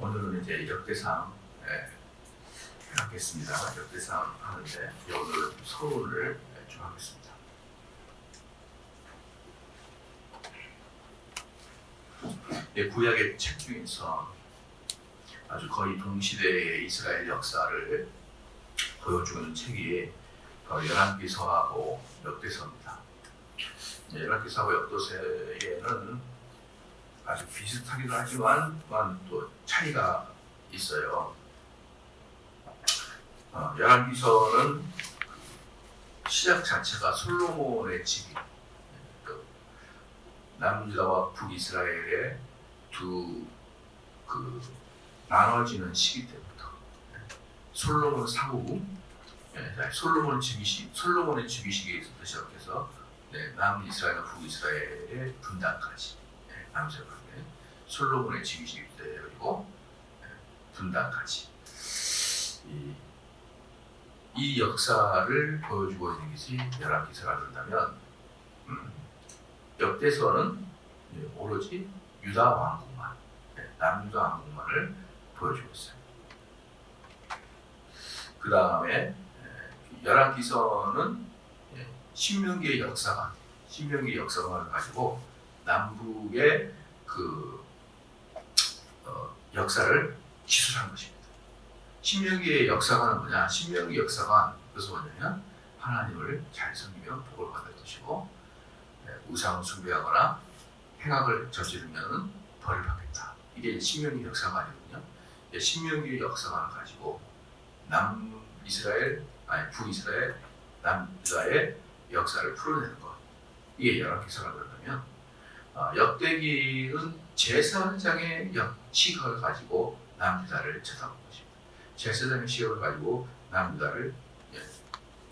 오늘은 이제 역대상 하겠습니다. 역대상 하는데 오늘 서론을 좀 하겠습니다. 구약의 책 중에서 아주 거의 동시대의 이스라엘 역사를 보여주는 책이 열왕기서하고 역대서입니다. 열왕기서하고 역대서에는 아주 비슷하기도 하지만 또 차이가 있어요. 열왕기서는 시작 자체가 솔로몬의 집이 남유다와 북이스라엘의 두 나눠지는 시기 때부터 솔로몬 사후 솔로몬의 집이 시기에서부터 시작해서 남이스라엘과 북이스라엘의 분단까지 남이스라엘 솔로몬의 집이 시기부터 그리고 분단까지 이 역사를 보여주고 있는 것이 열왕기서라 그런다면 역대서는 오로지 유다 왕국만 남유다 왕국만을 보여주고 있어요. 그 다음에 열왕기서는 신명기의 역사관을 가지고 남북의 역사를 기술한 것입니다. 신명기의 역사관은 뭐냐? 신명기 역사관 그것은 뭐냐면 하나님을 잘 섬기면 복을 받을 것이고 우상 숭배하거나 행악을 저지르면 벌을 받겠다. 이게 신명기 역사관이거든요. 신명기 역사관을 가지고 북이스라엘, 남유다의 역사를 풀어내는 것. 이게 열왕기서라 그런다면 역대기는 제사장의 시각을 가지고 남유다를 쳐다보는 것입니다. 제사장의 시각을 가지고 남유다를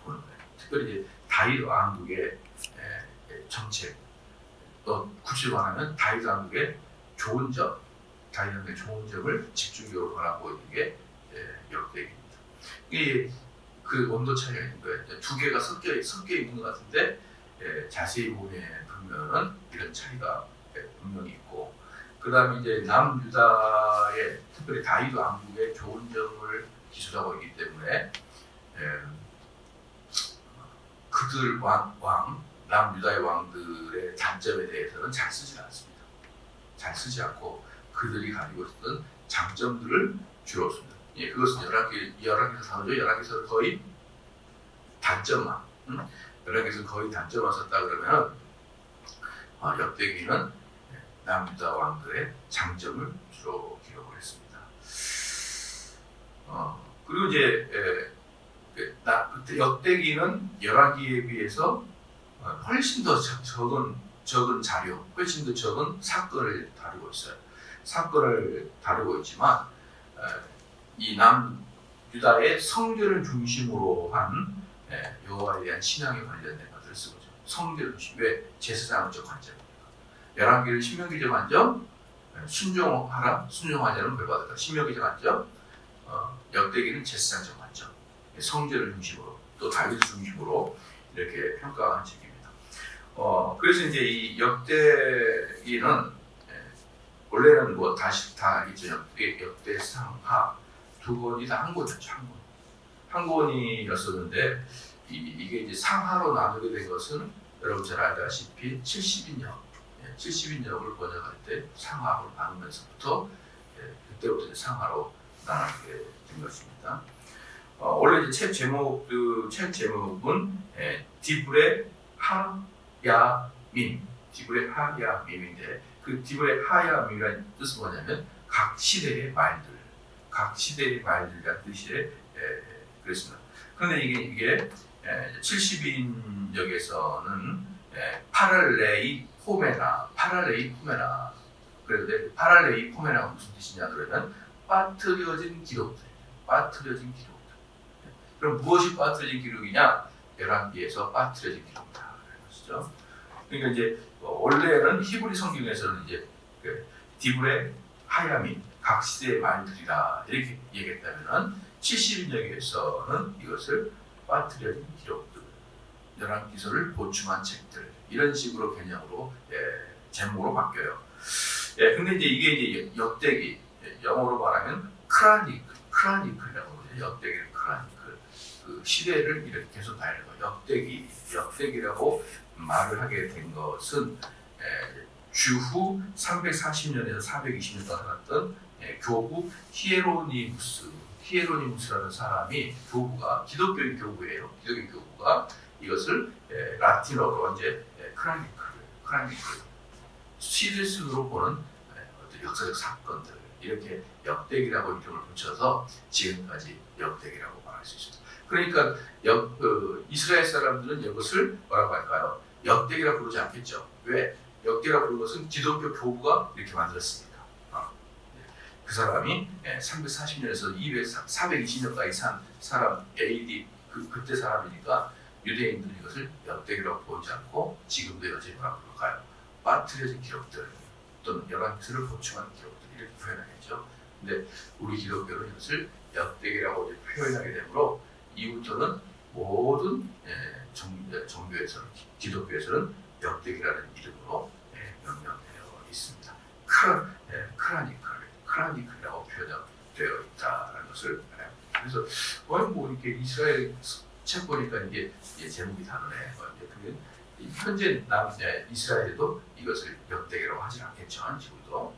보는 거예요. 특별히 이제 다윗 왕국의 정책, 또 구체적으로 말하면 다윗 왕국의 좋은 점을 집중적으로 바라보고 있는 게 역대기입니다. 이게 그 온도 차이가 있는 거예요. 두 개가 섞여 있는 것 같은데 자세히 보면 이런 차이가 분명히 있고, 그 다음에 이제 남유다의 특별히 다윗 왕국의 좋은 점을 기술하고 있기 때문에 그들 남유다의 왕들의 단점에 대해서는 잘 쓰지 않습니다. 잘 쓰지 않고 그들이 가지고 있었던 장점들을 주로 씁니다. 그것은 열왕기서 사오죠. 열왕기서는 거의 단점만, 열왕기서는 거의 단점만 썼다 그러면 역대기는 남유다 왕들의 장점을 주로 기록을 했습니다. 그리고 이제 그때 역대기는 열왕기에 비해서 훨씬 더 적은 자료, 훨씬 더 적은 사건을 다루고 있어요. 사건을 다루고 있지만 이 남유다의 성전을 중심으로 한 여호와에 대한 신앙에 관련된 것들을 쓰고 있죠. 성전을 중심, 왜? 제사장적 관점입니다. 열왕기는 신명기적 관점, 순종하자는 벌 받을까. 신명기적 관점, 역대기는 제사장적 관점, 성전을 중심으로 또 다윗을 중심으로 이렇게 평가한 책입니다. 그래서 이제 이 역대기는 원래는 뭐 다시 다 있죠. 역대상하 두 권이 다 한 권이었죠. 한 권이었었는데 이게 이제 상하로 나누게 된 것은 여러분 잘 알다시피 70인역을 번역할 때 상하로 나누면서부터 그때부터 이제 상하로 나누게 된 것입니다. 원래 이제 책 제목은 디브레 하야밈인데 그 디브레 하야밈이라는 뜻은 뭐냐면 각 시대의 말들이라는 뜻이 그랬습니다. 그런데 이게 70인역에서는 파랄레이 포메나 그런데 파랄레이 포메나가 무슨 뜻이냐 그러면 빠뜨려진 기록들. 그럼 무엇이 빠뜨려진 기록이냐? 열왕기에서 빠뜨려진 기록이다 그런 것이죠. 그러니까 이제 원래는 히브리 성경에서는 이제 디브레 하야민 각 시대의 말들이라 이렇게 얘기했다면은 70인역에서는 이것을 빠뜨려진 기록들, 열왕기서를 보충한 책들 이런 식으로 개념으로 제목으로 바뀌어요. 근데 이제 이게 이제 역대기 영어로 말하면 크라니클이라고 그러죠. 역대기를 크라니클. 그 시대를 이렇게 계속 다니는 거예요. 역대기라고 말을 하게 된 것은 주후 340년에서 420년 동안 살았던 교부 히에로니무스라는 사람이 교부가 기독교의 교부예요. 기독교 교부가 이것을 라틴어로 이제 크라니클 시리즈로 보는 어떤 역사적 사건들 이렇게 역대기라고 이름을 붙여서 지금까지 역대기라고 말할 수 있습니다. 그러니까 이스라엘 사람들은 이것을 뭐라고 할까요? 역대기라고 부르지 않겠죠. 왜? 역대기라고 부르는 것은 기독교 교부가 이렇게 만들었습니다. 그 사람이 340년에서 420년까지 산 사람 AD 그때 사람이니까 유대인들은 이것을 역대기라고 보지 않고 지금도 여전히 뭐라고 부를까요? 빠뜨려진 기록들 또는 여러 것을 보충한 기록들 이렇게 표현하겠죠. 근데 우리 기독교는 이것을 역대기라고 이제 표현하게 되므로 이후부터는 모든 종교에서는 기독교에서는 역대기라는 이름으로 명명되어 있습니다. 크라니클이라고 표현되어 있다는 것을 알아요. 그래서 뭐 이렇게 이스라엘 책 보니까 이게 제목이 다르네. 그게 현재 이스라엘에도 이것을 역대기라고 하진 않겠죠. 지금도.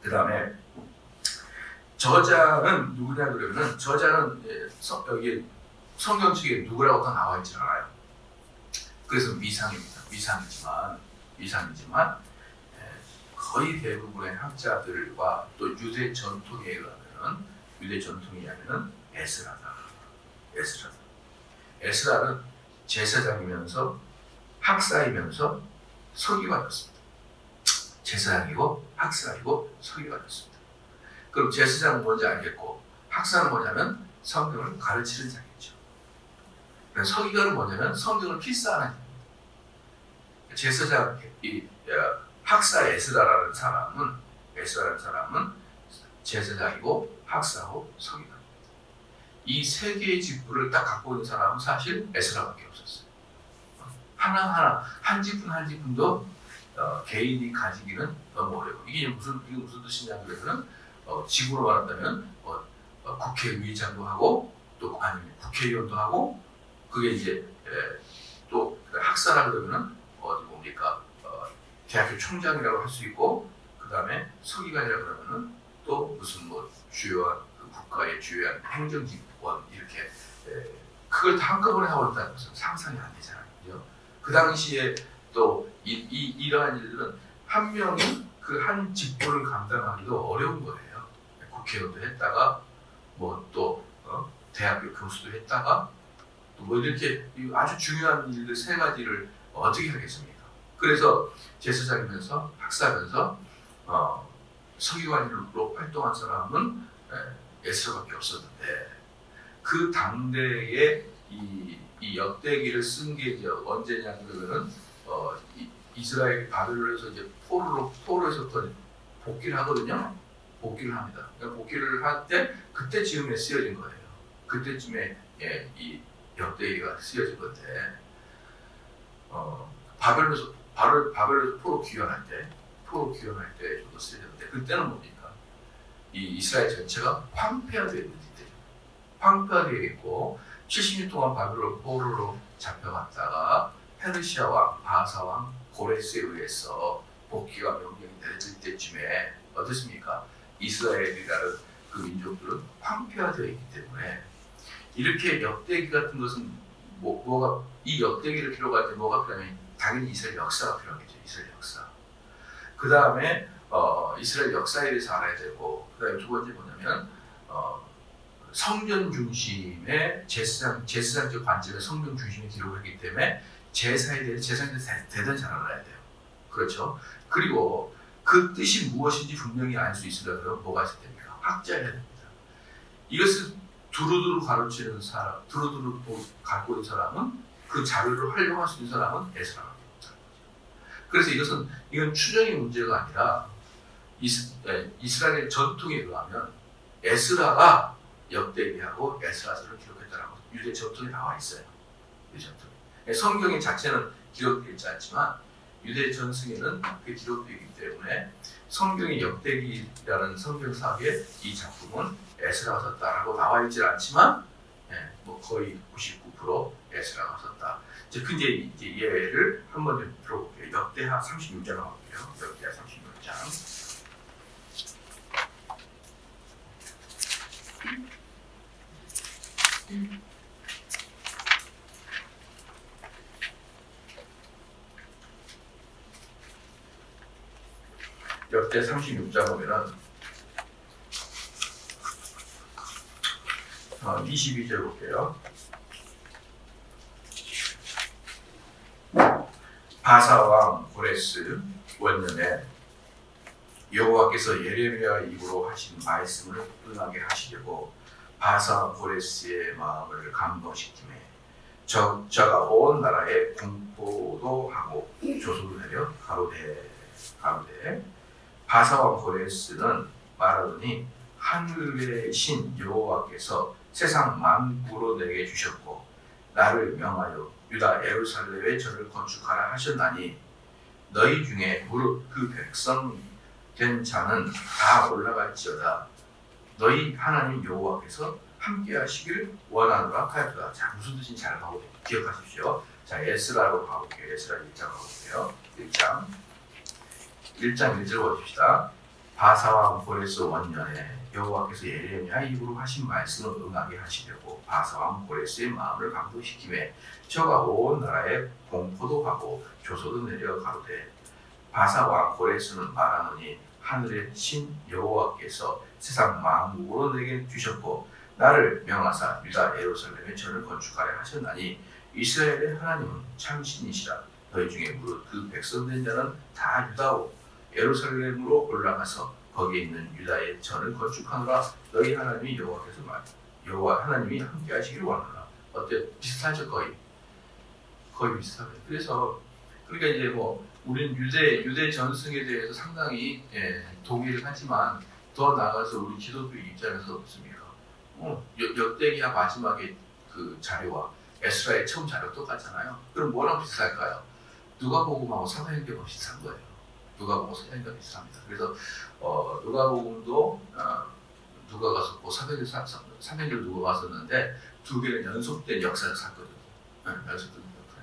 그 다음에 저자는 누구냐 그러면 저자는 여기 성경 책에 누구라고 다 나와 있지 않아요. 그래서 미상입니다. 미상이지만 거의 대부분의 학자들과 또 유대 전통에 의하면 에스라다. 에스라는 제사장이면서 학사이면서 서기관이었습니다. 제사장이고 학사이고 서기관이었습니다. 그럼 제사장은 뭔지 알겠고 학사는 뭐냐면 성경을 가르치는 자겠죠. 서기관은 뭐냐면 성경을 필사하는 자입니다. 제사장 학사 에스라라는 사람은 제사장이고 학사고 서기관. 이 세 개의 직분을 딱 갖고 있는 사람은 사실 에스라밖에 없었어요. 하나하나 한 직분도 개인이 가지기는 너무 어려워. 이게 무슨 뜻이냐 그러면 지구로 말한다면 국회의장도 하고 또 아니면 국회의원도 하고 그게 이제 또 학사라 그러면은 어디 뭡니까 대학교 총장이라고 할 수 있고 그 다음에 서기관이라 그러면은 또 무슨 뭐 주요한 국가의 주요한 행정기관 이렇게 그걸 다 한꺼번에 하고 있다는 것은 상상이 안 되잖아요. 그죠? 그 당시에 또 이러한 일들은 한 명이 그 한 직분을 감당하기도 어려운 거예요. 국회의원도 했다가 뭐 또 대학교 교수도 했다가 또 뭐 이렇게 아주 중요한 일들 세 가지를 어떻게 하겠습니까? 그래서 제사장이면서 학사면서 서기관으로 활동한 사람은 에스라밖에 없었는데 그 당대에 이 역대기를 쓴 게 이제 언제냐 그러면은 이스라엘 바벨론에서 이제 포로에서 복귀를 하거든요. 복귀를 합니다. 그러니까 복귀를 할 때 그때 즈음에 쓰여진 거예요. 그때쯤에 이 역대기가 쓰여진 건데 바벨론에서 포로 귀환할 때 정도 쓰여졌는데 그때는 뭡니까? 이 이스라엘 전체가 황폐화되어 있는 시대죠. 황폐화되어 있고 70년 동안 바벨론 포로로 잡혀갔다가 페르시아 왕, 바사 왕, 고레스에 의해서 복귀가 명령이 내려질 때쯤에 어떻습니까? 이스라엘이라는 그 민족들은 황폐화되어 있기 때문에 이렇게 역대기 같은 것은 뭐가 이 역대기를 기록할 때 뭐가 필요하면 당연히 이스라엘 역사가 필요하겠죠. 이스라엘 역사. 그 다음에 이스라엘 역사에 대해서 알아야 되고 그 다음에 두 번째 뭐냐면 성전 중심의 제사장적 관점의 성전 중심의 기록을 했기 때문에 제사에 대해서 대단히 잘 알아야 돼요. 그렇죠? 그리고 그 뜻이 무엇인지 분명히 알 수 있으려면 뭐가 있어야 됩니까? 학자여야 됩니다. 이것을 두루두루 가르치는 사람, 두루두루 갖고 있는 사람은 그 자료를 활용할 수 있는 사람은 에스라밖에 없다는 거죠. 그래서 이건 추정의 문제가 아니라 이스라엘 전통에 의하면 에스라가 역대기하고 에스라서를 기록했다라고 유대 전통에 나와 있어요. 유대 전통에. 성경의 자체는 기록되어 있지 않지만 유대 전승에는 그게 기록되어 있기 때문에 성경의 역대기라는 성경사에 이 작품은 에스라가 썼다라고 나와 있질 않지만 뭐 거의 99% 에스라가 썼다. 이제 얘를 한번 좀 들어볼게요. 역대하 36장을 볼게요. 역대하 36장. 역대 36장 보면은 22절 볼게요. 바사왕 고레스 원년에 여호와께서 예레미야 입으로 하신 말씀을 응하게 하시려고 바사 고레스의 마음을 감동시키며 저가 온 나라에 공포도 하고 조소를 내려 가로되 바사왕 고레스는 말하더니 하늘의 신 여호와께서 세상 만국으로 내게 주셨고 나를 명하여 유다 예루살렘에 저를 건축하라 하셨나니 너희 중에 무릇 그 백성 된 자는 다 올라갈지어다. 너희 하나님 여호와께서 함께 하시기를 원하노라 하였다. 자, 무슨 뜻인지 잘 기억하십시오. 자, 에스라로 가볼게요. 에스라 1장 가볼게요. 1장 1절 보십시다. 바사왕 고레스 원년에 여호와께서 예레미야 입으로 하신 말씀을 응하게 하시려고 바사왕 고레스의 마음을 감동시키매 저가 온 나라에 공포도 하고 조소도 내려 가로되 바사왕 고레스는 말하노니 하늘의 신 여호와께서 세상 만국으로 내게 주셨고 나를 명하사 유다 예루살렘에 저를 건축하려 하셨나니 이스라엘의 하나님은 참신이시라. 너희 중에 무릇 그 백성된 자는 다 유다오 예루살렘으로 올라가서 거기에 있는 유다의 전을 건축하노라. 너희 하나님이 여호와께서 여호와 하나님이 함께 하시기를 원하노라. 어때? 비슷하죠? 거의 비슷하죠. 그러니까 이제 뭐 우리는 유대 전승에 대해서 상당히 동의를 하지만 더 나아가서 우리 기독교 입장에서 어떻습니까? 역대기야 마지막에 그 자료와 에스라의 처음 자료 똑같잖아요. 그럼 뭐랑 비슷할까요? 누가복음하고 사도행전하고 비슷한 거예요. 누가복음 사도행전 비슷합니다. 그래서 누가복음도 누가가 썼고 사도행전 누가가 썼는데 두 개는 연속된 역사를 샀거든요. 연속된 역사.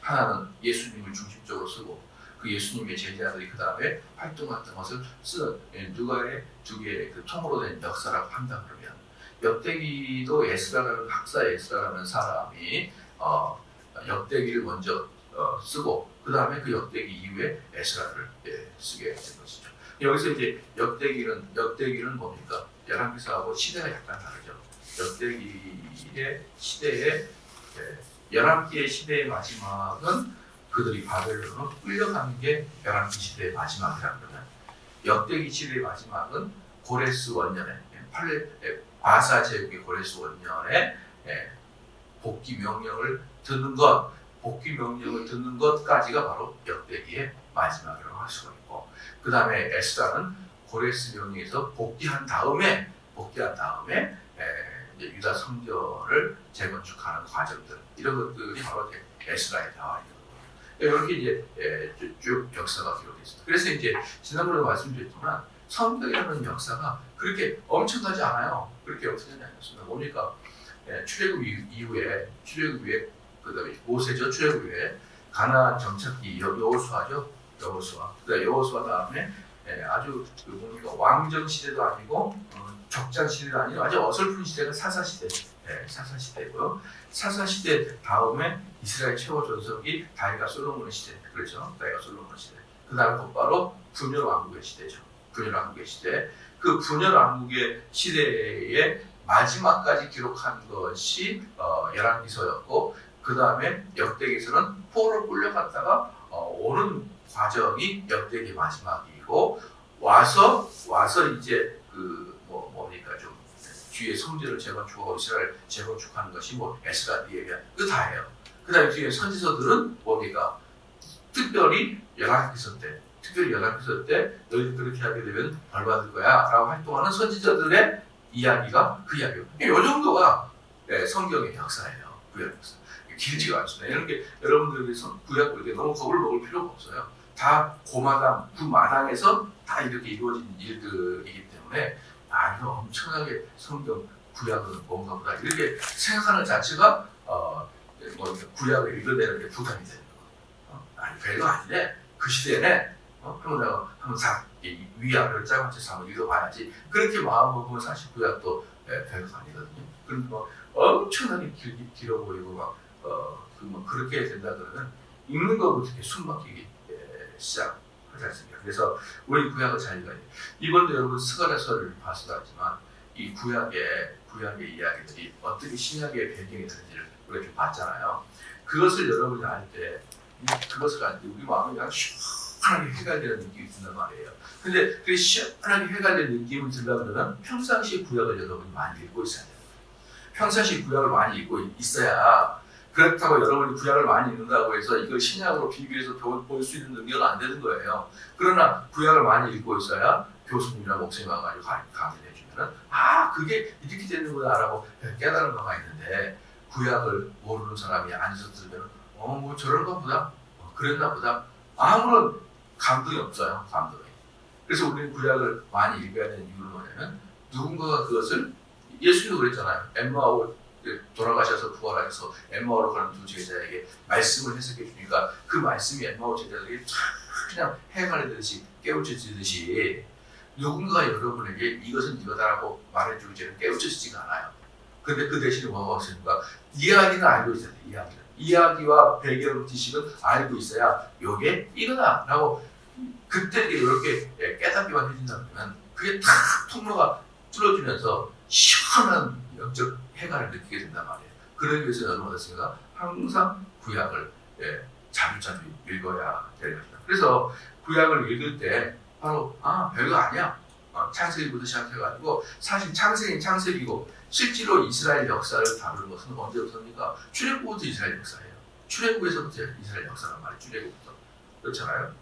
하나는 예수님을 중심적으로 쓰고 그 예수님의 제자들이 그 다음에 활동했던 것을 쓰는 누가의 두 개의 그 통으로 된 역사라고 한다 그러면 역대기도 에스라라는 학사 에스라라는 사람이 역대기를 먼저 쓰고 그 다음에 그 역대기 이후에 에스라를 쓰게 된 것이죠. 여기서 이제 역대기는 뭡니까? 열왕기서하고 시대가 약간 다르죠. 역대기의 시대에 열왕기의 시대의 마지막은 그들이 바벨론으로 끌려가는 게 열왕기 시대의 마지막이라 그러면 역대기 시대의 마지막은 고레스 원년에 바사 제국의 고레스 원년에 복귀 명령을 듣는 것까지가 바로 역대기의 마지막이라고 할 수가 있고 그 다음에 에스라는 고레스 명령에서 복귀한 다음에 이제 유다 성전을 재건축하는 과정들 이런 것들이 바로 에스라에 나와 있는 거예요. 이렇게 이제 쭉 역사가 기록되어 있습니다. 그래서 이제 지난번에 말씀드렸지만 성경이라는 역사가 그렇게 엄청나지 않아요. 그렇게 엄청나지 않습니다. 뭡니까? 출애굽 이후에 그다음에 모세죠. 출애굽 이후에 가나안 정착기 여호수아죠. 그다음에 여호수아 다음에 아주 뭡니까 왕정 시대도 아니고 적장 시대도 아니고 아주 어설픈 시대가 사사 시대고요. 사사 시대 다음에 이스라엘 최고 전성기 다윗과 솔로몬의 시대, 그렇죠? 다윗과 솔로몬의 시대. 그 다음 곧바로 분열 왕국의 시대죠. 분열 왕국의 시대. 그 분열 왕국의 시대의 마지막까지 기록한 것이 열왕기서였고, 그 다음에 역대기서는 포로로 끌려갔다가 오는 과정이 역대기 마지막이고 와서 이제 뭡니까 좀 뒤에 성전을 재건축하고 이스라엘 재건축하는 것이 에스라 니에미야 그 다예요. 그 다음에 뒤에 선지서들은 뭡니까 특별히 열왕기서 때 너희들 그렇게 하게 되면 벌 받을 거야 라고 활동하는 선지자들의 이야기가 그 이야기예요. 이 정도가 성경의 역사예요. 구약 역사. 길지가 않습니다. 이런 게 여러분들이 구약 이렇게 너무 겁을 먹을 필요가 없어요. 다 고마당, 그 마당에서 다 이렇게 이루어진 일들이기 때문에 이거 엄청나게 성경 구약은 뭔가 보다 이렇게 생각하는 자체가 뭐 구약을 읽어내는 게 부담이 되는 거예요. 아니 별거 아닌데 그 시대에 한번 위아래를 짜고치 한번 읽어봐야지 그렇게 마음 먹으면 사실 구약도 별거 아니거든요. 그럼 뭐 엄청나게 길어 보이고 그렇게 된다 그러면 읽는 거부터 이렇게 숨막히기 시작하지 않습니까? 그래서 우리 구약을 잘 읽어야 돼요. 이번도 여러분 스가랴서를 봐서도 알지만 이 구약의 이야기들이 어떻게 신약의 배경이 되는지를 우리가 좀 봤잖아요. 그것을 여러분이 알 때 우리 마음이 그냥 시원하게 해갈되는 느낌이 든단 말이에요. 근데 그 시원하게 해갈되는 느낌을 들려고 그러면 평상시에 구약을 여러분이 많이 읽고 있어야 돼요. 평상시에 구약을 많이 읽고 있어야 그렇다고 여러분이 구약을 많이 읽는다고 해서 이걸 신약으로 비교해서 볼 수 있는 능력은 안 되는 거예요. 그러나 구약을 많이 읽고 있어야 교수님이나 목사님 와가지고 강의를 해주면은 그게 이렇게 되는구나라고 깨달은 바가 있는데 구약을 모르는 사람이 앉아서 들으면 뭐 저런가 보다 그랬나 보다 아무런 감동이 없어요. 감동이. 그래서 우리는 구약을 많이 읽어야 되는 이유는 뭐냐면 누군가가 그것을 예수님도 그랬잖아요. 엠마오 돌아가셔서 부활하셔서 엠마오로 가는 두 제자에게 말씀을 해석해 주니까 그 말씀이 엠마오 제자들에게 그냥 해가르듯이 깨우쳐지듯이 누군가가 여러분에게 이것은 이거다라고 말해주기에는 깨우쳐지지가 않아요. 근데 그 대신에 뭐가 없으니까 이야기는 알고 있어야 돼요. 이야기와 배경 지식은 알고 있어야 요게 이거다라고 그때 이렇게 깨닫기만 해준다면 그게 다 통로가 뚫어지면서 시원한 영적 해가를 느끼게 된단 말이에요. 그러기 위해서 여러분 어떻습니까? 항상 구약을 자주자주 읽어야 되는 것입니다. 그래서 구약을 읽을 때 바로 별거 아니야. 창세기부터 시작해가지고 사실 창세기는 창세기고 실제로 이스라엘 역사를 다루는 것은 언제부터입니까? 출애굽부터 이스라엘 역사예요. 출애굽에서부터 이스라엘 역사란 말이에요. 출애굽부터. 그렇잖아요.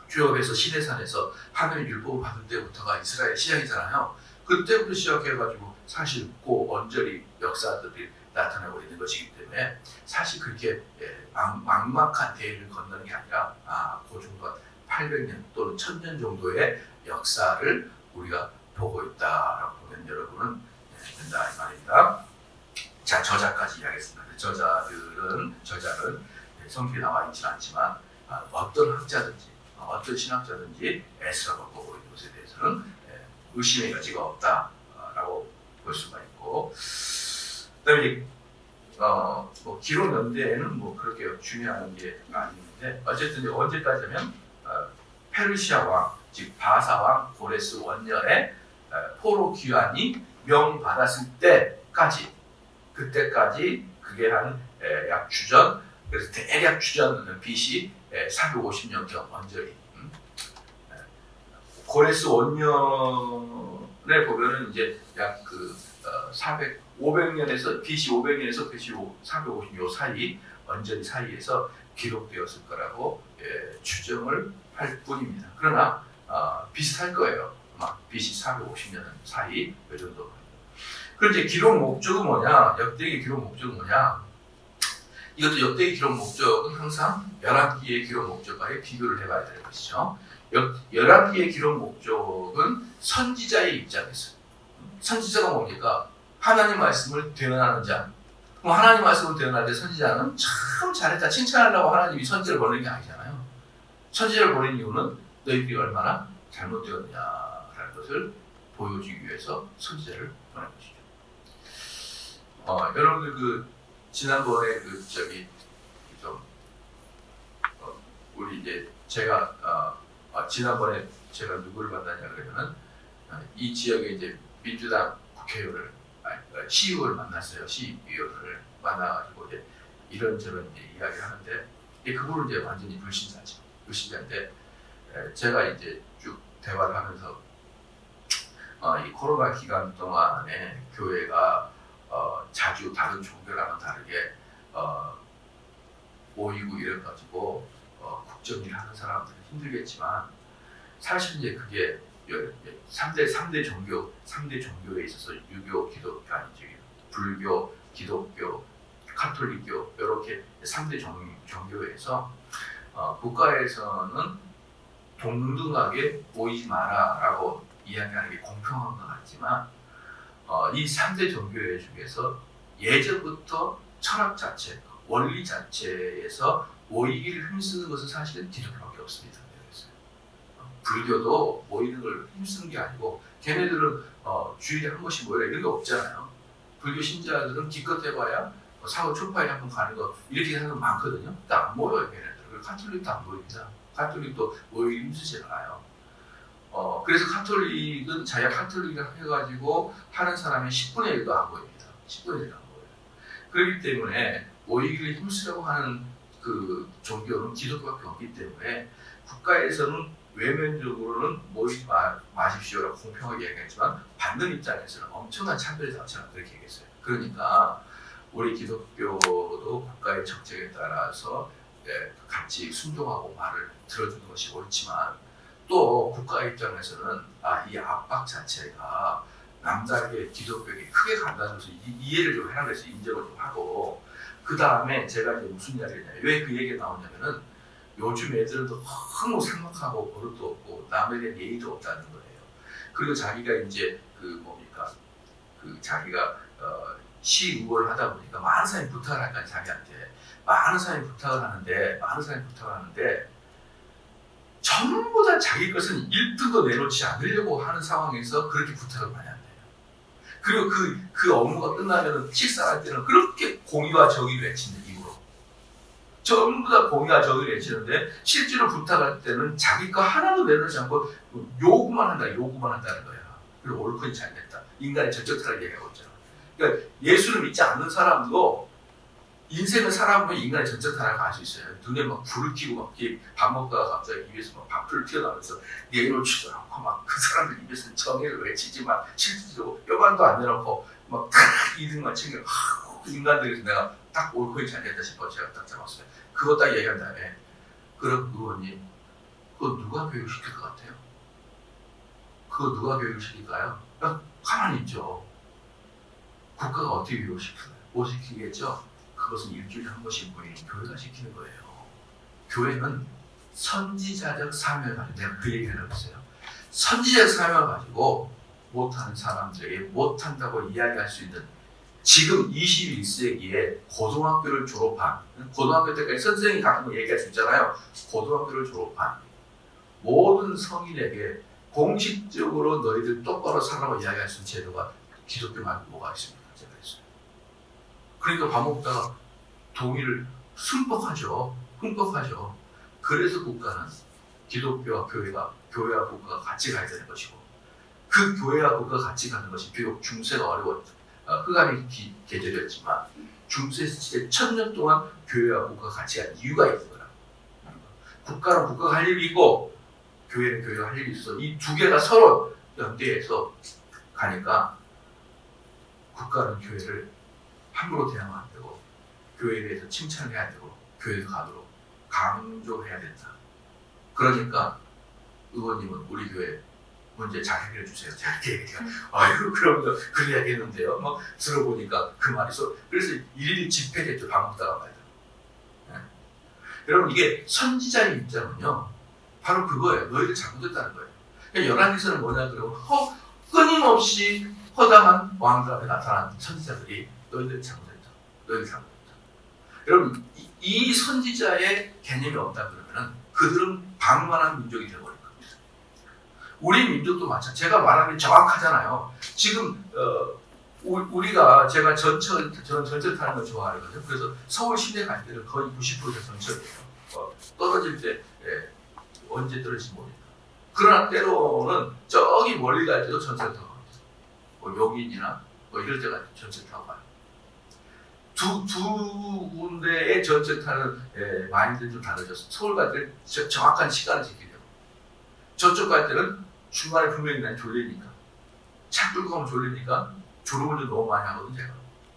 출애굽해서 시내산에서 하늘의 율법을 받을 때부터가 이스라엘 시작이잖아요. 그때부터 시작해가지고 사실 그 언저리 역사들이 나타나고 있는 것이기 때문에 사실 그렇게 막막한 대회를 건너는 게 아니라 그 정도 800년 또는 1000년 정도의 역사를 우리가 보고 있다라고 보면 여러분은 된다 이 말입니다. 자, 저자까지 이야기했습니다. 저자는 성경에 나와 있지는 않지만 어떤 학자든지 어떤 신학자든지 에스라고 보고 있는 것에 대해서는 의심의 여지가 없다라고 볼 수가 있고, 그다음에 뭐 기록 연대에는 뭐 그렇게 중요한 게 아닌데 어쨌든 언제까지면 페르시아 왕, 즉 바사 왕 고레스 원년에 포로 귀환이 명받았을 때까지, 그때까지 그게 한 약 주전, 그래서 대략 주전 BC 450년경 언저리. 고레스 원년에 보면은 이제 약 500년에서 BC 500년에서 BC 450년 요 사이 언저리 사이에서 기록되었을 거라고 추정을 할 뿐입니다. 그러나 비슷할 거예요. 아마 BC 450년 사이 요 정도. 그럼 이제 기록 목적은 뭐냐? 역대기 기록 목적은 뭐냐? 이것도 역대기 기록 목적은 항상 열왕기의 기록 목적과의 비교를 해봐야 되는 것이죠. 열왕기의 기록 목적은 선지자의 입장에서, 선지자가 뭡니까? 하나님 말씀을 대언하는 자. 그럼 하나님 말씀을 대언할 때 선지자는 참 잘했다 칭찬하려고 하나님이 선지자를 보내는 게 아니잖아요. 선지자를 보낸 이유는 너희들이 얼마나 잘못되었냐라는 것을 보여주기 위해서 선지자를 보낸 것이죠. 여러분들 지난번에 우리 이제 제가 지난번에 제가 누구를 만났냐 그러면은 이 지역에 이제 민주당 국회의원을 시의원을 만났어요. 시의원을 만나가지고 이제 이런저런 이야기를 하는데 그분은 이제 완전히 불신자인데 제가 이제 쭉 대화를 하면서 이 코로나 기간 동안에 교회가 자주 다른 종교랑은 다르게 모이고 이래가지고 국정일 하는 사람들은 힘들겠지만 사실 이제 그게 3대 종교에 있어서 유교, 기독교, 불교, 기독교, 가톨릭교 이렇게 3대 종교에서 국가에서는 동등하게 보이지 마라라고 이야기하는 게 공평한 것 같지만 이 3대 종교 중에서 예전부터 철학 자체, 원리 자체에서 모이기를 힘쓰는 것은 사실은 기독교밖에 없습니다. 불교도 모이는 걸 힘쓰는 게 아니고 걔네들은 주일에 한 번씩 모여라 이런 게 없잖아요. 불교 신자들은 기껏 해봐야 사후 초파에 한 번 가는 거 이렇게 하는 거 많거든요. 근데 안 모여요 걔네들. 그리고 카톨릭도 안 모입니다. 카톨릭도 모이기 힘쓰지 않아요. 그래서 카톨릭은 자기가 카톨릭을 해가지고 하는 사람의 10분의 1도 안 모입니다. 10분의 1도 안 모여요. 그렇기 때문에 모이기를 힘쓰려고 하는 그 종교는 기독교밖에 없기 때문에 국가에서는 외면적으로는 모이지 마십시오라고 공평하게 얘기했지만 받는 입장에서는 엄청난 차별이 나타나 그렇게 얘기했어요. 그러니까 우리 기독교도 국가의 정책에 따라서 같이 순종하고 말을 들어주는 것이 옳지만 또 국가 입장에서는 이 압박 자체가 남다르게 기독교에게 크게 간다는 것을 이해를 좀 해라 그래서 인정을 좀 하고 그 다음에 제가 이제 무슨 이야기를 했냐면 왜 그 얘기가 나오냐면은 요즘 애들은 너무 삭막하고 버릇도 없고 남에 대한 예의도 없다는 거예요. 그리고 자기가 이제 자기가 시의원을 하다 보니까 많은 사람이 부탁을 할까 자기한테 많은 사람이 부탁을 하는데 전부 다 자기 것은 1등도 내놓지 않으려고 하는 상황에서 그렇게 부탁을 많이 한대요. 그리고 그 업무가 끝나면 식사할 때는 그렇게 공의와 정의를 외치는 이유로 전부 다 공의와 정의를 외치는데 실제로 부탁할 때는 자기 거 하나도 내놓지 않고 요구만 한다는 거야. 그리고 옳거니 잘됐다. 인간의 전적 타락을 얘기하고 있잖아. 그러니까 예수를 믿지 않는 사람도 인생을 살아보면 인간의 전적 타락을 알 수 있어요. 눈에 막 불을 켜고 막 밥 먹다가 갑자기 입에서 막 밥풀을 튀어나오면서 내놓지도 않고 막 그 사람들 입에서 정의를 외치지만 실제로 뼈간도 안 내놓고 막 이등만 챙겨 인간들에서 내가 딱 옳거니 잘됐다 싶어 제가 딱 잡았어요. 그거 딱 얘기한 다음에 그럼 의원님 그거 누가 교육시킬 것 같아요? 그거 누가 교육시킬까요? 가만히 있죠. 국가가 어떻게 교육시킬까요? 못 시키겠죠? 그것은 일주일에 한 번씩 모이는 교회가 시키는 거예요. 교회는 선지자적 사명을 가지고 내가 그 얘기를 하고 있어요. 선지자적 사명을 가지고 못하는 사람들에게 못한다고 이야기할 수 있는 지금 21세기에 고등학교를 졸업한 고등학교 때까지 선생님이 가끔 얘기할 수 있잖아요. 고등학교를 졸업한 모든 성인에게 공식적으로 너희들 똑바로 살라고 이야기할 수 있는 제도가 기독교 말고 뭐가 있습니까? 제가 했어요. 그러니까 밥 먹다가 동의를 흠뻑하죠. 그래서 국가는 기독교와 교회와 국가가 같이 가야 되는 것이고 그 교회와 국가가 같이 가는 것이 비록 중세가 어려웠죠. 흑암이 계절이었지만 중세 시대 1000년 동안 교회와 국가가 같이 간 이유가 있는 거라. 국가는 국가가 할 일이 있고 교회는 교회가 할 일이 있어. 이 두 개가 서로 연대해서 가니까 국가는 교회를 함부로 대하면 안 되고 교회에 대해서 칭찬을 해야 되고 교회를 가도록 강조해야 된다. 그러니까 의원님은 우리 교회 문제 잘 해결해 주세요. 잘 얘기해요. 아이고 그러면 그래야겠는데요. 막 들어보니까 그 말이 그래서 일일이 집회됐죠. 밥 먹다가 말이야. 네. 여러분 이게 선지자의 입장은요. 바로 그거예요. 너희들 잘못했다는 거예요. 그러니까 11에서는 뭐냐 그러면 끊임없이 허다한 왕들 앞에 나타난 선지자들이 너희들 잘못했다. 여러분 이 선지자의 개념이 없다 그러면 그들은 방관한 민족이 되어버릴 겁니다. 우리 민족도 마찬가지. 제가 말하는 게 정확하잖아요. 지금 우리가 제가 저는 전철 타는 걸 좋아하거든요. 그래서 서울 시내 갈 때는 거의 90%가 전철이에요. 떨어질 때 언제 떨어질지 모르니까. 그러나 때로는 저기 멀리 갈 때도 전철 타고 갑니다. 용인이나 이럴 때가 전철 타고 가요. 두 군데의 전철 타는 마인드는 좀 다르죠. 서울 갈 때는 정확한 시간을 지키게 되고 저쪽 갈 때는 중간에 분명히 난 졸리니까 차 끌고 가면 졸리니까 졸음운전 너무 많이 하거든요. 제가.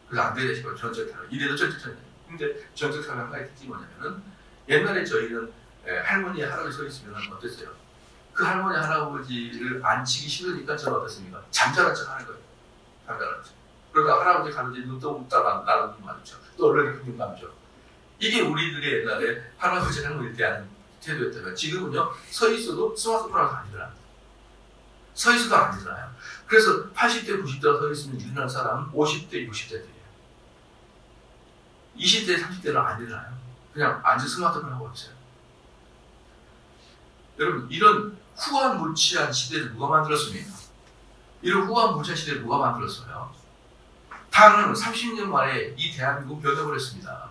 그래서 안 되다 싶어요. 전철 타고. 이래도 전철 타고. 근데 전철 타고 한 가지 특징이 뭐냐면은 옛날에 저희는 할머니 할아버지 서 있으면 어땠어요? 그 할머니 할아버지를 앉히기 싫으니까 저는 어떻습니까? 잠자는 척 하는 거예요. 잠자는 척. 그러다 할아버지 가는데 눈도 못 따라 나는 눈 마주쳐. 또 얼른 눈 감죠. 이게 우리들의 옛날에 할아버지 할머니에 대한 태도였다면 지금은요 서 있어도 스마트폰하고 안 일어납니다. 서 있어도 안 일어나요. 그래서 80대 90대가 서 있으면 일어나는 사람은 50대 60대들이에요. 20대 30대는 안 일어나요. 그냥 앉아 스마트폰 하고 있어요. 여러분 이런 후한무치한 시대를 누가 만들었습니까? 이런 후한무치한 시대를 누가 만들었어요? 당은 30년 만에 이 대한민국 변해버렸습니다.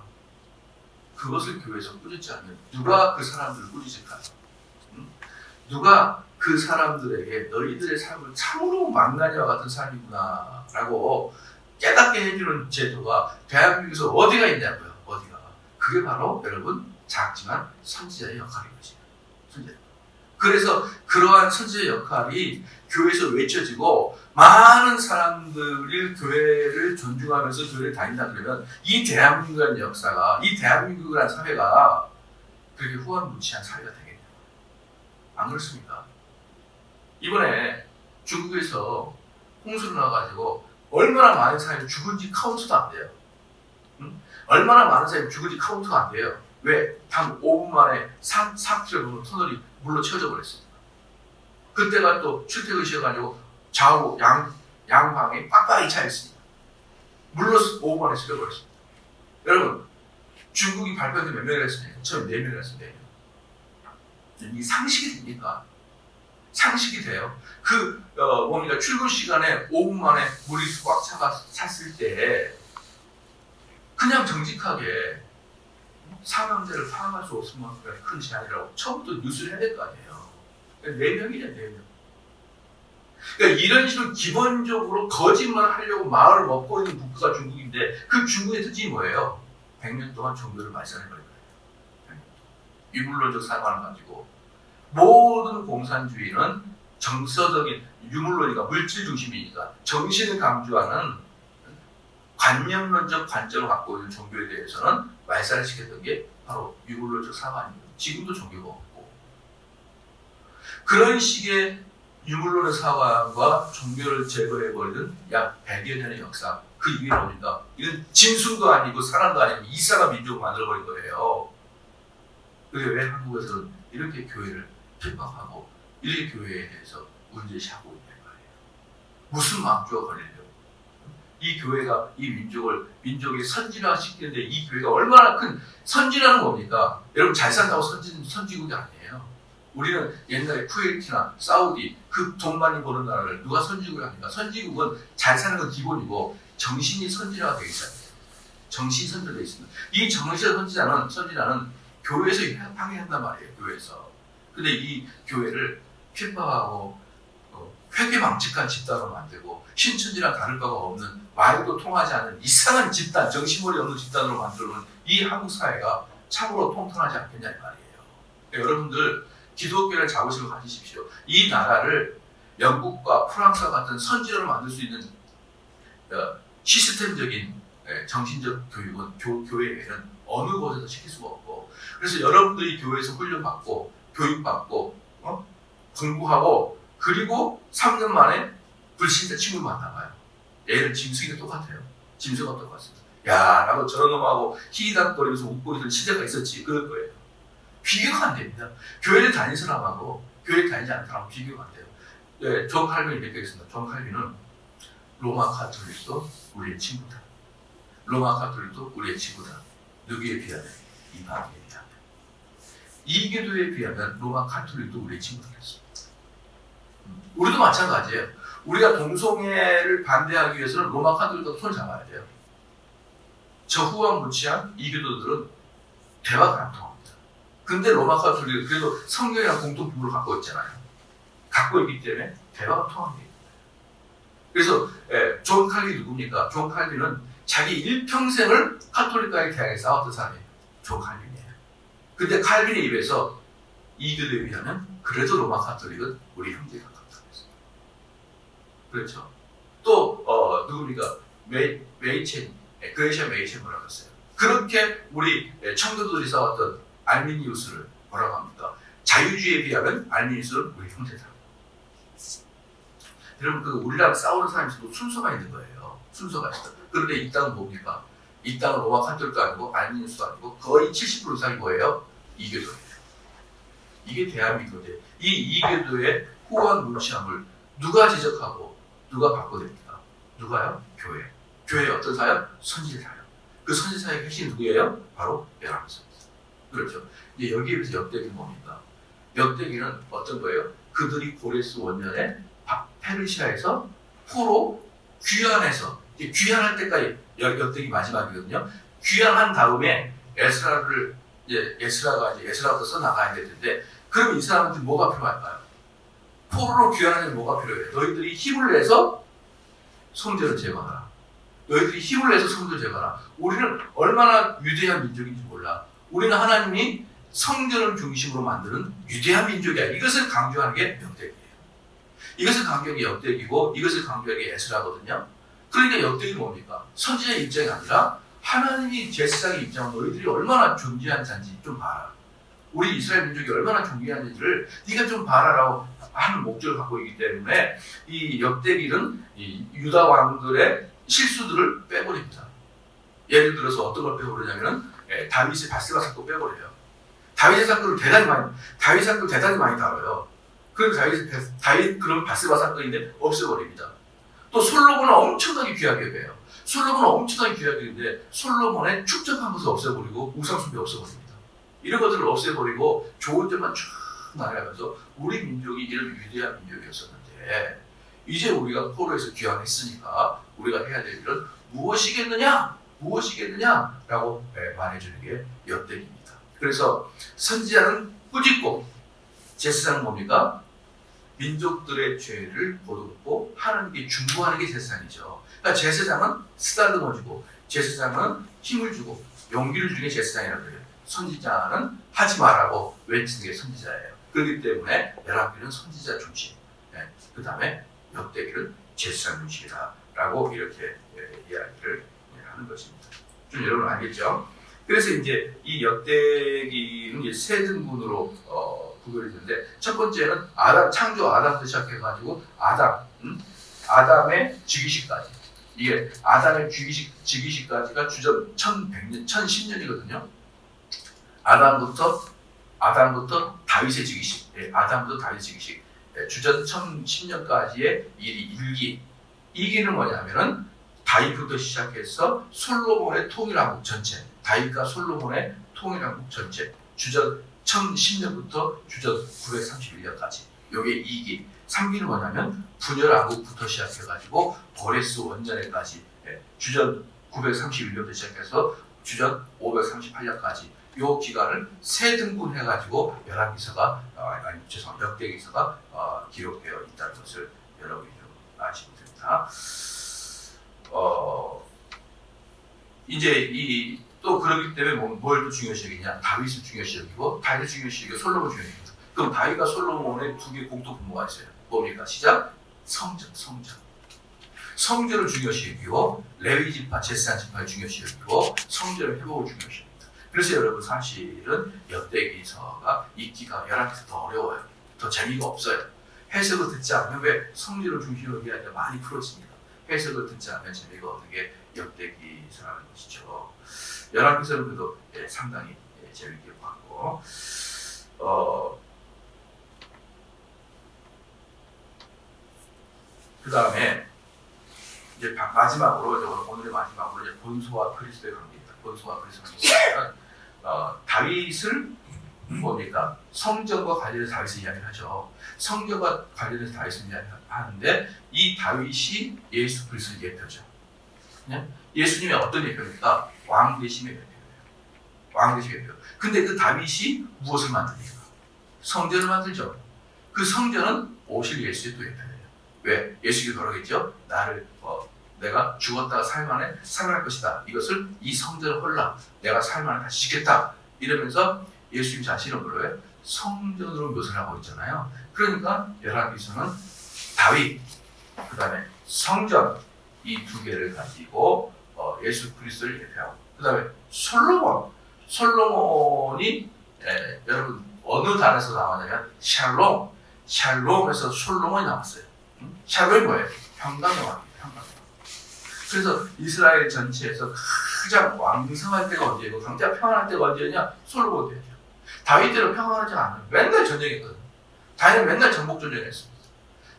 그것을 교회에서 꾸짖지 않으면 누가 그 사람들을 꾸짖을까요? 누가 그 사람들에게 너희들의 삶을 참으로 망나니와 같은 삶이구나 라고 깨닫게 해주는 제도가 대한민국에서 어디가 있냐고요. 어디가. 그게 바로 여러분 작지만 선지자의 역할인 것이에요. 선지자. 그래서 그러한 선지자의 역할이 교회에서 외쳐지고 많은 사람들이 교회를 존중하면서 교회를 다닌다 그러면 이 대한민국이라는 역사가 이 대한민국이라는 사회가 그렇게 후한무치한 사회가 되겠네요. 안 그렇습니까? 이번에 중국에서 홍수로 나와가지고 얼마나 많은 사람이 죽은지 카운트도 안 돼요. 응? 얼마나 많은 사람이 죽은지 카운트가 안 돼요. 왜? 단 5분 만에 4km 터널이 물로 채워져 버렸습니다. 그때가 또 출퇴근 시켜가지고 좌우 양방에 빡빡이 차 있습니다. 물로 5분 만에 채워버렸습니다. 여러분 중국이 발표할 때 몇 명이라 했습니까? 처음에 4명이라 했습니다. 이게 상식이 됩니까? 상식이 돼요. 뭡니까? 출근 시간에 5분 만에 물이 꽉 찼을 때 그냥 정직하게 사망자를 파악할 수 없으면 큰 제한이라고 처음부터 뉴스를 해야 될 거 아니에요. 4명이냐 4명. 그러니까 이런 식으로 기본적으로 거짓말을 하려고 마음을 먹고 있는 국가가 중국인데 그 중국의 특징이 뭐예요? 100년 동안 종교를 말살해버린 거예요. 유물론적 사관을 가지고 모든 공산주의는 정서적인 유물론이니까 물질 중심이니까 정신을 강조하는 관념론적 관점을 갖고 있는 종교에 대해서는 말살을 시켰던 게 바로 유물론적 사관입니다. 지금도 종교가 없고 그런 식의 유물론의 사관과 종교를 제거해버리는 약 100여 년의 역사 그 이게 뭡니까? 이건 짐승도 아니고 사람도 아니고 이상한 민족을 만들어버린 거예요. 그게 왜 한국에서는 이렇게 교회를 핍박하고 이렇게 교회에 대해서 문제시하고 있는 거예요. 무슨 망조가 걸리려고. 이 교회가 이 민족의 선진화시키는데 이 교회가 얼마나 큰 선진화는 뭡니까? 여러분 잘 산다고 선진국이 아니에요. 우리는 옛날에 쿠웨이트나 사우디 그 돈 많이 버는 나라를 누가 선진국을 합니까? 선진국은 잘 사는 건 기본이고 정신이 선진화가 되어 있어야 돼요. 정신이 선진화되어 있습니다. 이 정신의 선진화는 교회에서 방해한단 말이에요. 교회에서. 근데 이 교회를 핍박하고 회계망측한 집단으로 만들고 신천지랑 다를 바가 없는 말도 통하지 않는 이상한 집단, 정신머리 없는 집단으로 만들어놓은 이 한국 사회가 참으로 통탄하지 않겠냐는 말이에요. 그러니까 여러분들 기독교를 자부심을 가지십시오. 이 나라를 영국과 프랑스와 같은 선진으로 만들 수 있는 시스템적인 정신적 교육은 교회에는 어느 곳에도 시킬 수가 없고 그래서 여러분들이 교회에서 훈련받고 교육받고 공부하고 그리고 3년 만에 불신자 친구를 만나봐요. 얘는 짐승이 똑같아요. 짐승과 똑같습니다. 야 나도 저런 놈하고 희희닥거리면서 웃고 있던 시대가 있었지 그럴 거예요. 비교가 안 됩니다. 교회를 다닌 사람하고 교회를 다니지 않는 사람하고 비교가 안 돼요. 네, 존 칼빈이 이렇게 했습니다. 존 칼빈은 로마 가톨릭도 우리의 친구다. 로마 가톨릭도 우리의 친구다. 누구에 비하면? 이방인에 비하면. 이교도에 비하면 로마 가톨릭도 우리의 친구다 했습니다. 우리도 마찬가지예요. 우리가 동성애를 반대하기 위해서는 로마 가톨릭과 손을 잡아야 돼요. 저 후한무치한 이교도들은 대화가 안 통합니다. 근데 로마 가톨릭은 그래도 성경이랑 공통분모를 갖고 있잖아요. 갖고 있기 때문에 대화가 통합니다. 그래서 존 칼빈이 누굽니까? 존 칼빈은 자기 일평생을 가톨릭과의 대항에 싸웠던 사람이에요. 존 칼빈이에요. 근데 칼빈의 입에서 이교도에 비하면 그래도 로마 가톨릭은 우리 형제가 가깝다고 했어요. 그렇죠. 또 누굽니까? 그레이샤 메이첸 뭐라고 했어요. 그렇게 우리 청교도들이 싸웠던 알미니우스를 뭐라고 합니까? 자유주의에 비하면 알미니우스는 우리 형제다. 여러분 우리랑 싸우는 사람이 있어도 순서가 있는 거예요. 순서가 있어. 그런데 이 땅은 뭡니까? 이 땅은 로마 카톨릭도 아니고 안민수도 아니고 거의 70% 이상이 뭐예요? 이교도예요. 이게 대한민국인데 이 이교도의 후한 문시함을 누가 지적하고 누가 바꿔냅니까? 누가요? 교회. 교회의 어떤 사역? 선지자예요. 그 선지자의 핵심이 누구예요? 바로 열왕기서입니다. 그렇죠. 이제 여기에 비해서 역대기는 뭡니까? 역대기는 어떤 거예요? 그들이 고레스 원년에 페르시아에서 포로 귀환해서 귀환할 때까지 역대기 마지막이거든요. 귀환한 다음에 에스라부터 나가야 될 텐데 그럼 이 사람한테 뭐가 필요할까요? 포로로 귀환하는 뭐가 필요해? 너희들이 힘을 내서 성전을 제거하라. 너희들이 힘을 내서 성전을 제거하라. 우리는 얼마나 위대한 민족인지 몰라. 우리는 하나님이 성전을 중심으로 만드는 위대한 민족이야. 이것을 강조하는 게 역대기예요. 이것을 강조하는 게 역대기고 이것을 강조하는 게 에스라거든요. 그러니까 역대기는 뭡니까? 선지자의 입장이 아니라 하나님이 제사장의 입장은 너희들이 얼마나 존귀한 자인지 좀 봐라. 우리 이스라엘 민족이 얼마나 존귀한지를 네가 좀 봐라라고 하는 목적을 갖고 있기 때문에 이 역대기는 이 유다 왕들의 실수들을 빼버립니다. 예를 들어서 어떤 걸 빼버리냐면은 다윗의 바스바 사건 빼버려요. 다윗 사건을 대단히 많이 다뤄요. 그래서 다윗 그런 바스바 사건인데 없애버립니다. 또 솔로몬은 엄청나게 귀하게 여겨요. 솔로몬은 엄청나게 귀하게 여기는데 솔로몬의 축적한 것을 없애버리고 우상숭배 없애버립니다. 이런 것들을 없애버리고 좋은 점만 쭉 나가면서 우리 민족이 이런 위대한 민족이었었는데 이제 우리가 포로에서 귀환했으니까 우리가 해야 될 일은 무엇이겠느냐라고 말해주는 게 역대기입니다. 그래서 선지자는 꾸짖고 제사장은 뭡니까? 민족들의 죄를 보듬고 하나님께 중보하는 게 제사장이죠. 그러니까 제사장은 쓰다듬어주고 제사장은 힘을 주고 용기를 주는 게 제사장이라고 해요. 선지자는 하지 말라고 외치는 게 선지자예요. 그렇기 때문에 열왕기는 선지자 중심, 그 다음에 역대기는 제사장 중심이다라고 이렇게 이야기를 하는 것입니다. 좀 여러분 알겠죠? 그래서 이제 이 역대기는 이제 세 등분으로 구별이 되는데 첫 번째는 창조 아담부터 시작해가지고 아담의 즉위식까지 이게 아담의 즉위식까지가 주전 1100년, 1010년이거든요. 아담부터 다윗의 즉위식, 아담부터 다윗의 즉위식, 주전 1010년까지의 일기. 이기는 뭐냐면은 다윗부터 시작해서 솔로몬의 통일왕국 전체, 다윗과 솔로몬의 통일왕국 전체, 주전 1010년부터 주전 931년까지. 요게 2기. 3기는 뭐냐면 분열왕국부터 시작해가지고 고레스 원년에까지, 주전 931년부터 시작해서 주전 538년까지 요 기간을 세 등분해가지고 역대기서가 기록되어 있다는 것을 여러분이 좀 아시면 됩니다. 이제 또 그렇기 때문에 뭘 또 중요시 여기냐? 다윗을 중요시 여기고 다윗을 중요시 여기고 솔로몬을 중요시 여기고. 그럼 다윗과 솔로몬의 두 개의 공통 분모가 있어요. 뭡니까? 시작! 성전을 중요시 여기고 레위 지파, 제사장 지파를 중요시 여기고 성전의 회복을 중요시 여깁니다. 그래서 여러분 사실은 역대기서가 읽기가 열왕기서 더 어려워요. 더 재미가 없어요. 해석을 듣지 않으면 왜 성전을 중심으로 얘기하니까 많이 풀어집니다. 해석을 듣지 않으면 재미가 없는 게 역대기서라는 것이죠. 열왕기서는 그래도 상당히 재미있게 봤고 그 다음에 이제 마지막으로 오늘의 마지막으로 이제 본소와 그리스도의 관계입니다. 본소와 그리스도의 관계는 다윗을 뭡니까? 성전과 관련해서 다윗을 이야기하죠. 성전과 관련해서 다윗을 이야기하는데 이 다윗이 예수 그리스도의 예표죠. 예수님의 어떤 예표입니까? 왕 대심의 예표예요. 왕 대심의 예표. 근데 그 다윗이 무엇을 만듭니까? 성전을 만들죠. 그 성전은 오실 예수의 또 예표예요. 왜? 예수님이 그러겠죠. 내가 죽었다가 살아날 것이다. 이것을 이 성전을 헐라. 내가 살만에 다시 짓겠다. 이러면서 예수님 자신은 뭐예요? 성전으로 묘사를 하고 있잖아요. 그러니까 열왕기서는 다윗, 그 다음에 성전 이 두 개를 가지고 예수 그리스도를 예표하고, 그 다음에 솔로몬이 여러분 어느 단에서 나왔냐면 샬롬에서 솔로몬이 나왔어요. 샬롬이 뭐예요? 평강의 왕이에요. 그래서 이스라엘 전체에서 가장 왕성할 때가 언제고 가장 평안할 때가 언제냐? 솔로몬 때죠. 다윗 때는 평안하지 않아요. 맨날 전쟁했거든요. 다윗은 맨날 정복 전쟁했습니다.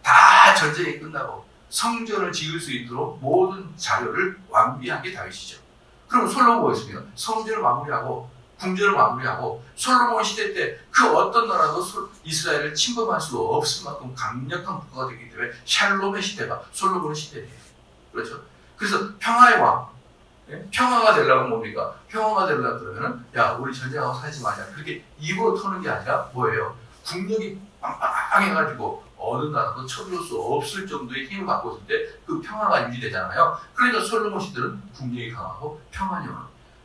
다 전쟁이 끝나고 성전을 지을 수 있도록 모든 자료를 완비한 게 다윗이죠. 그럼 솔로몬 뭐였습니까? 성전을 마무리하고 궁전을 마무리하고 솔로몬 시대 때 그 어떤 나라도 이스라엘을 침범할 수 없을 만큼 강력한 국가가 되기 때문에 샬롬의 시대가 솔로몬의 시대예요. 그렇죠? 그래서 평화의 왕, 평화가 되려면 뭡니까? 평화가 되려면 그러면은 야 우리 전쟁하고 살지 마자. 그렇게 입으로 터는 게 아니라 뭐예요? 국력이 빵빵해가지고 어느 나라도 쳐들어올 수 없을 정도의 힘을 갖고 있을 때 그 평화가 유지되잖아요. 그러니까 솔로몬 시대는 국력이 강하고 평안이 오는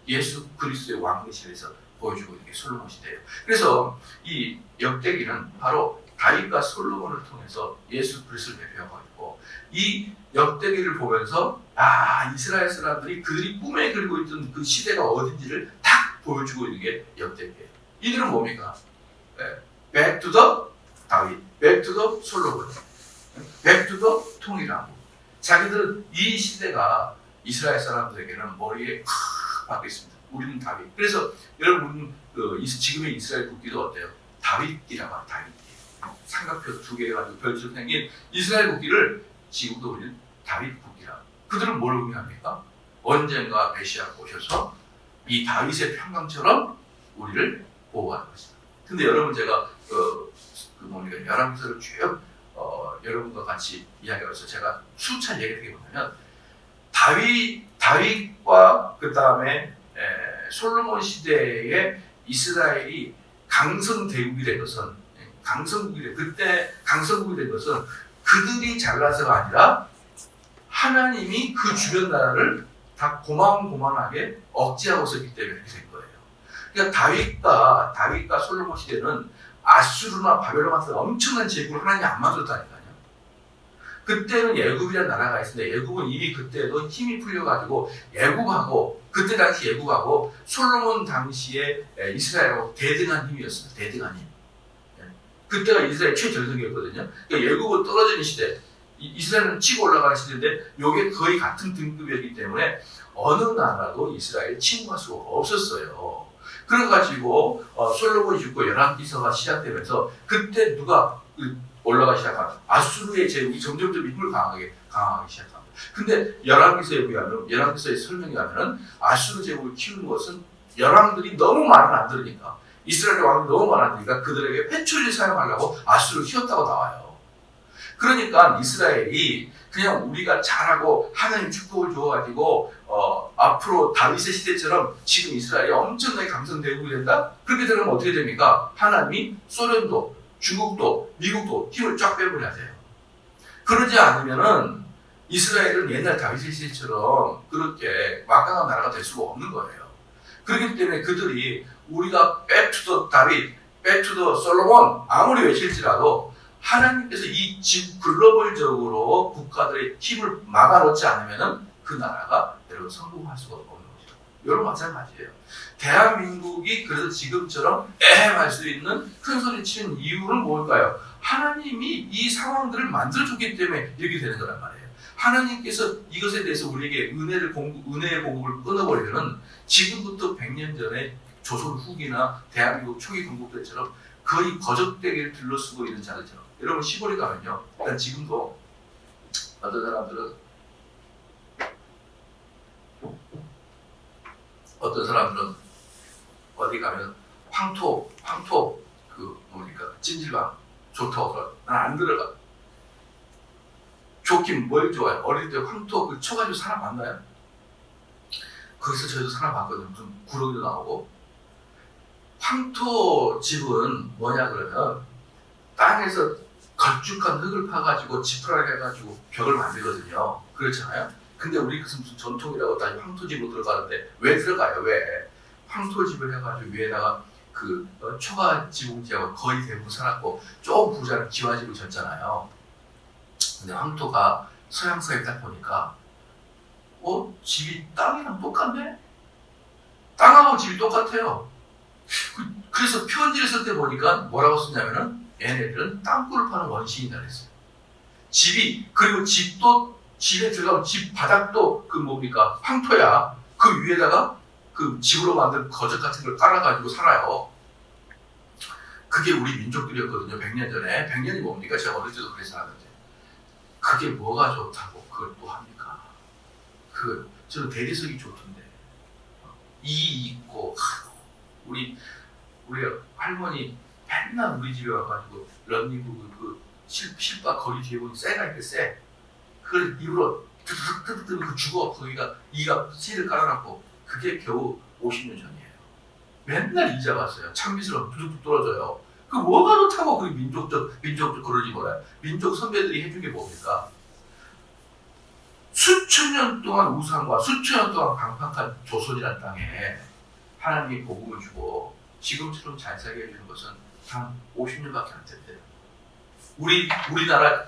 예수 그리스도의 왕의실에서 보여주고 있는 게 솔로몬 시대예요. 그래서 이 역대기는 바로 다윗과 솔로몬을 통해서 예수 그리스도를 대표하고 있고 이 역대기를 보면서 이스라엘 사람들이 그들이 꿈에 그리고 있던 그 시대가 어딘지를 딱 보여주고 있는 게 역대기예요. 이들은 뭡니까? Back to the 다윗, Back to the 솔로몬, Back to the 통일왕국. 자기들은 이 시대가 이스라엘 사람들에게는 머리에 확 박혀 있습니다. 우리는 다윗. 그래서 여러분 지금의 이스라엘 국기도 어때요? 다윗기라고 하죠. 다윗기. 삼각표 2개 가지고 별처럼 생긴 이스라엘 국기를 지금도 우리는 다윗 국기라. 그들은 뭘 의미합니까? 언젠가 메시아가 오셔서 이 다윗의 평강처럼 우리를 보호하는 것이다. 근데 여러분 제가 열왕기서를 쭉 여러분과 같이 이야기하면서 제가 수차례 얘기하게 보면 다윗과 그 다음에 솔로몬 시대에 이스라엘이 강성대국이 된 것은 그때 강성국이 된 것은 그들이 잘나서가 아니라 하나님이 그 주변 나라를 다 고만고만하게 억제하고 있었기 때문에 그렇게 된 거예요. 그러니까 다윗과 솔로몬 시대는 아수르나 바벨론 같은 엄청난 제국을 하나님이 안 만들었다니까요. 그때는 예굽이라는 나라가 있었는데 예굽은 이미 그때도 힘이 풀려가지고 그때 당시 예굽하고 솔로몬 당시에 이스라엘하고 대등한 힘이었습니다. 대등한 힘. 그때가 이스라엘 최전성기였거든요. 그러니까 예굽은 떨어지는 시대, 이스라엘은 치고 올라가는 시대인데 이게 거의 같은 등급이었기 때문에 어느 나라도 이스라엘 침공할 수가 없었어요. 그래가지고 솔로몬이 죽고 열왕기서가 시작되면서 그때 누가 올라가기 시작한 아수르의 제국이 점점점 힘을 강하게 시작합니다. 근데 열왕기서의 설명에 하면은 아수르 제국을 키우는 것은 열왕들이 너무 말을 안 들으니까 이스라엘 왕들이 너무 말 안 들으니까 그들에게 회초리를 사용하려고 아수르를 키웠다고 나와요. 그러니까 이스라엘이 그냥 우리가 잘하고 하나님 축복을 줘가지고 앞으로 다윗의 시대처럼 지금 이스라엘이 엄청나게 강성대국이 된다? 그렇게 되면 어떻게 됩니까? 하나님이 소련도 중국도 미국도 힘을 쫙 빼버려야 돼요. 그러지 않으면은 이스라엘은 옛날 다윗의 시대처럼 그렇게 막강한 나라가 될 수가 없는 거예요. 그렇기 때문에 그들이 우리가 back to the 다윗, back to the 솔로몬 아무리 외칠지라도 하나님께서 이 지금 글로벌적으로 국가들의 힘을 막아놓지 않으면은 그 나라가 여러분 성공할 수가 없는 거죠. 여러분 마찬가지예요. 대한민국이 그래서 지금처럼 할 수 있는 큰 소리 치는 이유는 뭘까요? 하나님이 이 상황들을 만들어줬기 때문에 이렇게 되는 거란 말이에요. 하나님께서 이것에 대해서 우리에게 은혜의 공급을 끊어버리면 지금부터 100년 전에 조선 후기나 대한민국 초기 건국들처럼 거의 거적대기를 들러쓰고 있는 자들처럼 여러분 시골에 가면요. 일단 지금도 어떤 사람들은 어디 가면 황토 찜질방 좋다고 난 안 들어가. 좋긴 뭘 좋아해? 어릴 때 황토 쳐가지고 살아봤나요? 거기서 저희도 살아봤거든요. 무슨 구렁이도 나오고. 황토 집은 뭐냐 그러면 땅에서 걸쭉한 흙을 파가지고 지푸라기 해가지고 벽을 만들거든요. 그렇잖아요. 근데 우리 그것은 무슨 전통이라고 다시 황토집으로 들어가는데 왜 들어가요? 왜? 황토집을 해가지고 위에다가 초가 지붕지하고 거의 대부분 살았고 조금 부자는 기와집을 졌잖아요. 근데 황토가 서양서에 딱 보니까 집이 땅이랑 똑같네? 땅하고 집이 똑같아요. 그래서 편지를 쓸 때 보니까 뭐라고 썼냐면은 얘네들은 땅굴을 파는 원시인이다 그랬어요. 그리고 집도 집에 들어가면 집 바닥도 그 뭡니까 황토야. 그 위에다가 그 집으로 만든 거적 같은 걸 깔아가지고 살아요. 그게 우리 민족들이었거든요. 100년 전에. 100년이 뭡니까? 제가 어릴 때도 그래서 하는데 그게 뭐가 좋다고 그걸 또 합니까? 저는 대리석이 좋던데 이 있고 우리 할머니 맨날 우리 집에 와가지고 런닝북 그 실밥 거리 뒤에 보니 쇠가 있게 쇠 그걸 입으로 뜯 그 죽어 거기가 이가 실을 깔아놨고 그게 겨우 50년 전이에요. 맨날 이자 왔어요. 찬미스러움 뚝뚝 떨어져요. 그 뭐가 좋다고 그 민족적 그러지 뭐라 민족 선배들이 해준 게 뭡니까? 수천 년 동안 우상과 수천 년 동안 강팍한 조선이라는 땅에 하나님이 복음을 주고 지금처럼 잘 살게 해주는 것은 단 50년밖에 안 된대요. 우리나라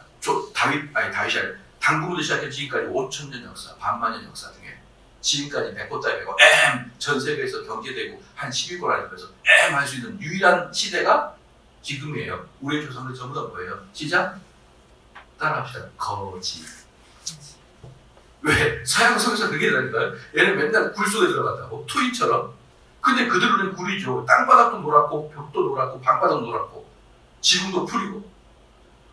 다윗이 당구부터 시작해 지금까지 5,000년 역사, 반만년 역사 중에 지금까지 백보따리 되고 전 세계에서 경제되고 한 10위권 안에서 할 수 있는 유일한 시대가 지금이에요. 우리 조상들 전부 다 뭐예요? 시작? 따라합시다. 거지. 왜? 서양 속에서 그게 되니까요. 얘는 맨날 굴 속에 들어갔다고 투인처럼. 근데 그들은 굴이죠. 땅바닥도 놀았고 벽도 놀았고 방바닥도 놀았고 지붕도 풀이고.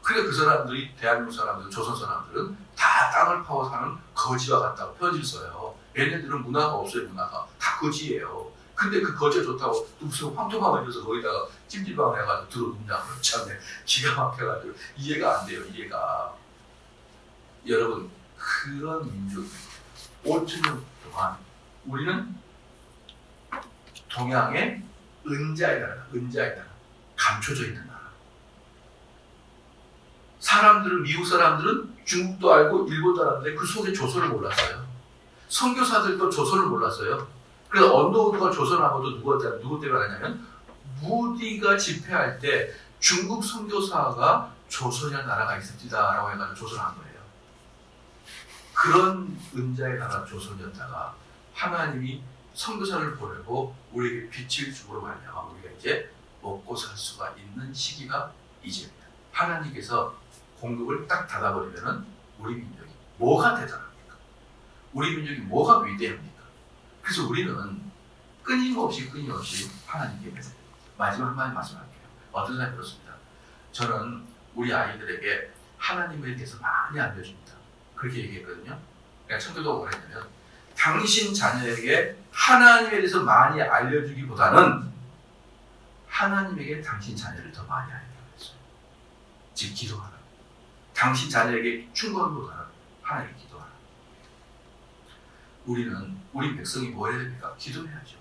그러니까 그 사람들이 대한민국 사람들, 조선 사람들은 다 땅을 파고 사는 거지와 같다고 편지를 써요. 얘네들은 문화가 없어요. 문화가 다 거지예요. 근데 그 거지가 좋다고 무슨 황토방을 넣어서 거기다가 찜질방을 해가지고 들어놓는다고 참네 기가 막혀가지고 이해가 안 돼요. 이해가. 여러분 그런 민족 5,000년 동안 우리는 동양의 은자의 나라 감춰져 있는 나라. 미국 사람들은 중국도 알고 일본도 알았는데 그 속에 조선을 몰랐어요. 선교사들도 조선을 몰랐어요. 그래서 언더우드가 조선하고도 누구 때문에 하냐면 무디가 집회할 때 중국 선교사가 조선이라는 나라가 있습니다라고 해가지고 조선을 한 거예요. 그런 은자의 나라 조선이었다가 하나님이 선교사를 보내고 우리에게 빛을 주므로 말미암아 우리가 이제 먹고 살 수가 있는 시기가 이제입니다. 하나님께서 공급을 딱 닫아버리면은 우리 민족이 뭐가 대단합니까? 우리 민족이 뭐가 위대합니까? 그래서 우리는 끊임없이 하나님께 매달려요. 마지막 한마디 말씀할게요. 어떤 생각이 들었습니다. 저는 우리 아이들에게 하나님에 대해서 많이 알려줍니다. 그렇게 얘기했거든요. 그러니까 청교도가 뭐랬냐면 당신 자녀에게 하나님에 대해서 많이 알려주기보다는 하나님에게 당신 자녀를 더 많이 알려주라고 했어요. 즉 기도하라. 당신 자녀에게 충고하기보다는 하나님께 기도하라. 우리 백성이 뭐 해야 됩니까? 기도해야죠.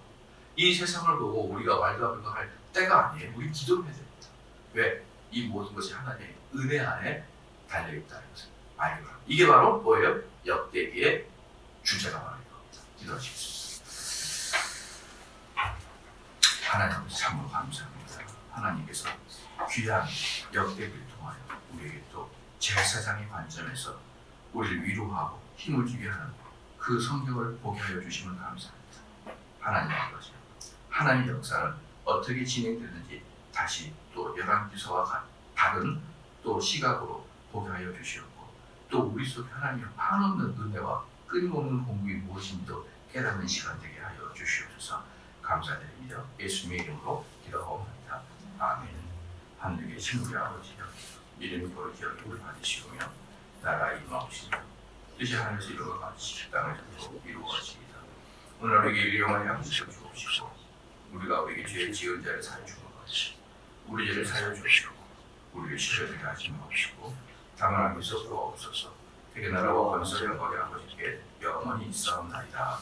이 세상을 보고 우리가 왈가왈부 할 때가 아니에요. 우리 기도를 해야 됩니다. 왜? 이 모든 것이 하나님의 은혜 안에 달려있다는 것을 알고 합니다. 이게 바로 뭐예요? 역대기의 주제가 바로 이겁니다. 기도하십시오. 하나님 참으로 감사합니다. 하나님께서 귀한 역대기를 통하여 우리에게 또 제사장의 관점에서 우리를 위로하고 힘을 주게 하는 그 성경을 보게 하여 주시면 감사합니다. 하나님 아버지, 하나님의 역사는 어떻게 진행되는지 다시 또 열왕기서와 다른 또 시각으로 보게 하여 주시옵고 또 우리 속에 하나님의 한없는 은혜와 끊임없는 공급이 무엇인지도 깨닫는 시간 되게 하여 주시옵소서. 감사드립니다. 예수님의 이름으로 기도하옵나이다. 아멘. 하늘에 계신 우리 아버지여, 이름이 거룩히 여김을 받으시오며 나라가 임하옵시며 뜻이 하늘에서 이루어진 것 같이 땅에서도 이루어지이다. 오늘 우리에게 일용할 양식을 주옵시고 우리가 우리에게 죄 지은 자를 사하여 준 것 같이 우리 죄를 사하여 주옵시고 우리를 시험하게 하지 마옵시고 다만 하면서 구하옵소서. 되게 나라와 권세를 거기 아버지께 영원히 있사옵나이다.